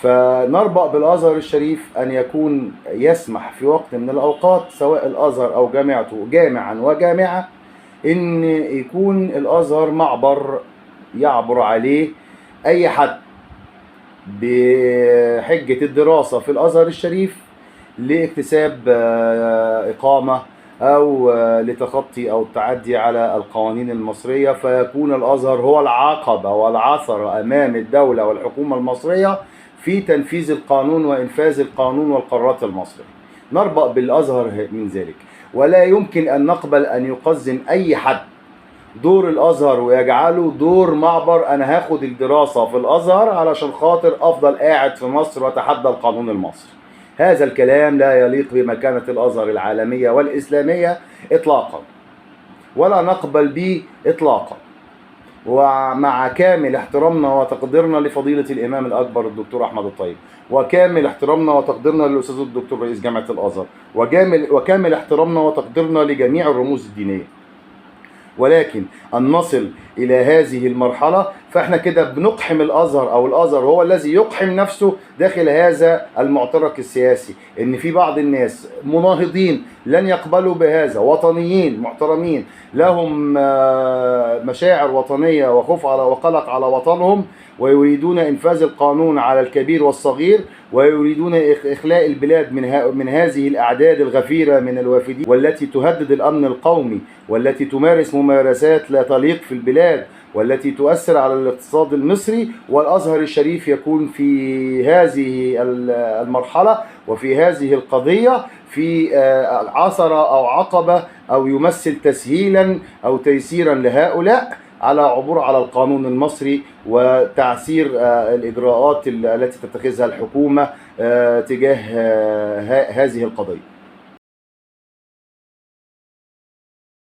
فنربأ بالأزهر الشريف أن يكون يسمح في وقت من الأوقات سواء الأزهر أو جامعته جامعا وجامعة إن يكون الأزهر معبر يعبر عليه أي حد بحجة الدراسة في الأزهر الشريف لاكتساب إقامة أو لتخطي أو التعدي على القوانين المصرية، فيكون الأزهر هو العقبة والعثرة أمام الدولة والحكومة المصرية في تنفيذ القانون وإنفاذ القانون والقرارات المصرية. نربأ بالأزهر من ذلك، ولا يمكن أن نقبل أن يقزم أي حد دور الأزهر ويجعله دور معبر. أنا هاخد الدراسة في الأزهر علشان خاطر أفضل قاعد في مصر وأتحدى القانون المصري. هذا الكلام لا يليق بمكانة الأزهر العالمية والإسلامية إطلاقا، ولا نقبل به إطلاقا. ومع كامل احترامنا وتقديرنا لفضيلة الإمام الأكبر الدكتور أحمد الطيب، وكامل احترامنا وتقديرنا للأستاذ الدكتور رئيس جامعة الأزهر، وكامل احترامنا وتقديرنا لجميع الرموز الدينية، ولكن أن نصل إلى هذه المرحلة فإحنا كده بنقحم الأزهر، أو الأزهر هو الذي يقحم نفسه داخل هذا المعترك السياسي. إن في بعض الناس مناهضين لن يقبلوا بهذا، وطنيين محترمين لهم مشاعر وطنية وخوف على وقلق على وطنهم، ويريدون إنفاذ القانون على الكبير والصغير، ويريدون إخلاء البلاد من هذه الأعداد الغفيرة من الوافدين، والتي تهدد الأمن القومي، والتي تمارس ممارسات لا تليق في البلاد، والتي تؤثر على الاقتصاد المصري. والأزهر الشريف يكون في هذه المرحلة وفي هذه القضية في عثرة أو عقبة، أو يمثل تسهيلا أو تيسيرا لهؤلاء على عبور على القانون المصري وتعسير الإجراءات التي تتخذها الحكومة تجاه هذه القضية.